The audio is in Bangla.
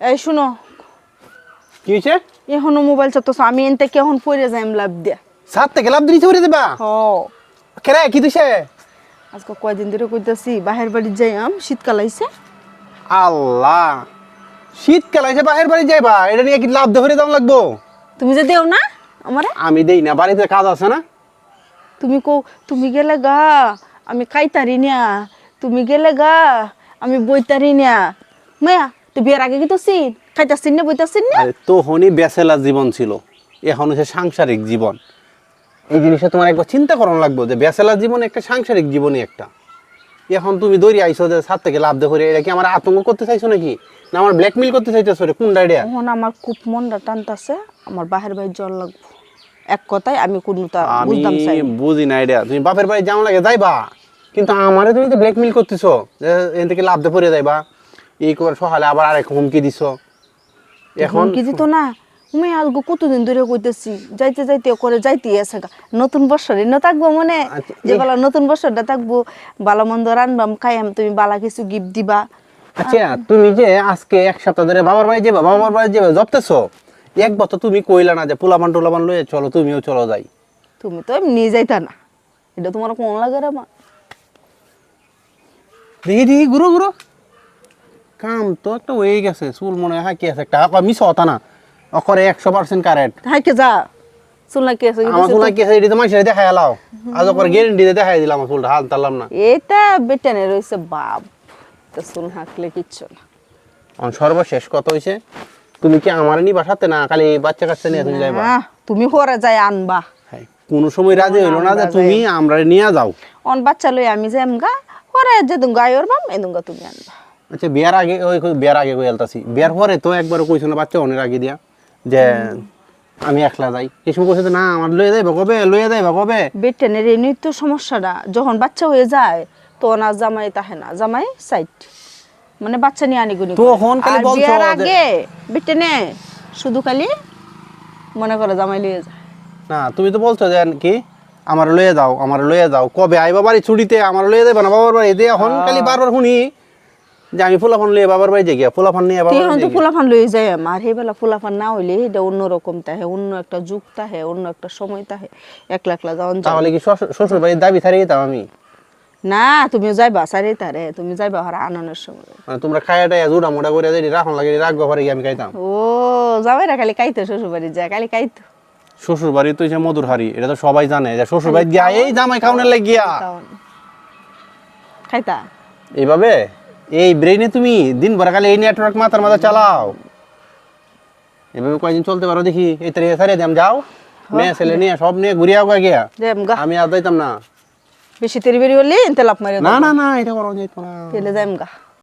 এই শুনো, কি হয়েছে? এখনো মোবাইল চাপতেছ, আমি এনতে কেমন পড়ে যাইম লাভ দিয়া। সাত থেকে লাভ দিয়েছে উড়ে দেবা হ কেরে কি দিছে? আজকে কয়দিন ধরে কইতাছি বাহির বাড়ি যাইম, শীতকাল আইছে। আল্লাহ, শীতকাল আইছে বাহির বাড়ি যাইবা, এটা নিয়ে কি লাভ ধরে দাম লাগবো? তুমি যে দেও না আমারে, আমি দেই না, বাড়িতে কাজ আছে না। তুমি কো তুমি গেলে গা আমি খাইতারি না, তুমি গেলে গা আমি বইতারি না। মায়া তুই বিয়ের আগে কি তো সিন খাইতাছিস না বইতাছিস না? আরে তখনই ব্যাচেলার জীবন ছিল, এখন হচ্ছে সাংসারিক জীবন। এই জিনিসটা তোমার একবার চিন্তা করানো লাগবে যে ব্যাচেলার জীবন একটা সাংসারিক জীবনই একটা। এখন তুমি দৌড়ি আইছো যে সাত থেকে লাভ দেখে, এটা কি আমার আতঙ্ক করতে চাইছো নাকি, না আমার ব্ল্যাকমেল করতে চাইতেছো? রে কোন আইডিয়া? এখন আমার খুব মনটা টানতাছে, আমার বাহির বাড়ি জল লাগবো। এক কথায় আমি কোনটা আমি বুঝতাম চাই না। বুঝি না আইডিয়া। তুমি বাপের বাড়ি যাওয়া লাগে যাইবা, কিন্তু আমারে তুমি তো ব্ল্যাকমেল করতেছো যে এখান থেকে লাভ দেখে যাইবা, এই করে সকালে আবার আরেক হুমকি দিছো। এখন কি দিত না, আমি আজকে কতদিন ধরে কইতেছি যাইতে যাইতে করে যাইতে আছে গা। নতুন বছর এনে থাকবো মনে, আচ্ছা, যে বেলা নতুন বছরটা থাকবো, ভালো মন্দ রানবাম খাইয়াম, তুমি বালা কিছু গিফট দিবা। আচ্ছা, তুমি যে আজকে এক সপ্তাহ ধরে বাবার বাড়ি যাবা, বাবার বাড়ি যাবা জপতেছো, একবার তো তুমি কইলা না যে পোলাপান টোলাপান লয়ে চলো, তুমিও চলো যাই। তুমি তো এমনি যাইতা না, এটা তোমার কোন লাগে রে মা? দেখি দেখি ঘুরো ঘুরো, কাম তো একটা হয়ে গেছে, চুল মনে হয় কি আছে একটা মিস হতা না, অকরে 100% কারেক্ট। হাইকে যা, চুল না কি আছে আমার চুল কি আছে এটা তো মানুষের দেখাই এলাও, আজ অকরে গ্যারেন্টি দিয়ে দেখাই দিলাম আমার চুলটা, হাল তারলাম না। এটা বেটানে রয়েছে বাপ, তো চুল হাঁকলে কিচ্ছু না। আমার সর্বশেষ কথা হইছে, তুমি কি আমার নিবা সাথে, না খালি বাচ্চা কাচ্চা নিয়ে তুমি যাইবা? না, তুমি হরে যাই আনবা। হ্যাঁ, কোনো সময় রাজি হইলো না যে তুমি আমরা নিয়ে যাও। অন বাচ্চা লই আমি যাইম গা, হরে যে দুম গায়র বাম এদুঙ্গা তুমি আনবা। আচ্ছা, বিয়ার আগে ওই বিয়ার আগে কই আলতাছি, বিয়ার পরে তো একবার কইছো না বাচ্চা অনেক আগে দিয়া যে আমি একলা যাই, এই সময় কইছো না আমার লয়ে যাইবা কবে, লয়ে যাইবা কবে? বেটেনের এই তো সমস্যাটা, যখন বাচ্চা হয়ে যায় তখন আর জামাই তাহে না, জামাই সাইড মানে বাচ্চা নিয়ে আনিগুনি করে। তখন খালি আর বলছো বিয়ার যে- আগে বেটেনে শুধু খালি মনে করে জামাই লিয়ে যায়। না, তুমি তো বলছো যে কি আমার লয়ে যাও, আমার লয়ে যাও, কবে আইবা বাড়ি ছুটিতে, আমার লয়ে যাইবা না বাবার বাড়ি দিয়ে, এখন খালি বারবার শুনি যে আমি ফুলাফান লয়ে বাবার বাড়ি যাই গিয়া, ফুলাফান নিয়ে বাবার তখন বাড়ি তো যাই গিয়া। ফুলাফান লয়ে যায়, আর হেবেলা ফুলাফান না হইলে এটা অন্যরকম তাহে, অন্য একটা যুগ তাহে, অন্য একটা সময় তাহে, একলা একলা যাওয়ান যায়। তাহলে কি শ্বশুর বাড়ির দাবি ছাড়িয়ে যেতাম আমি? না, তুমিও যাইবা সারি তারে, তুমি যাইবা হর আনন্দের সময়। মানে তোমরা খাইয়া টাইয়া জুড়া মোটা করে যদি রাখন লাগে, রাখবো ঘরে গিয়ে আমি খাইতাম। ও যাবে না, খালি কাইতো শ্বশুর বাড়ি যায়, খালি কাইতো। শ্বশুর বাড়ি তো যে মধুর হাড়ি, এটা তো সবাই জানে যে শ্বশুর বাড়ি গিয়া এই জামাই খাওয়ানোর লাগে গিয়া খাইতা এইভাবে এই ব্রেইনে তুমি দিন ভর খালি এই নেটওয়ার্ক মাথার মাথা চালাও, এভাবে কয়দিন চলতে পারো দেখি। এই তারিখে ছাড়িয়ে দিলাম, যাও মেয়ে ছেলে নিয়ে সব নিয়ে ঘুরিয়া গিয়া, যাইম গা। আমি আর যাইতাম না। বেশি তেরি বেরি হলে এনতে লাভ মারি না না না, এটা করা যাইতো না। তেলে যাইম গা।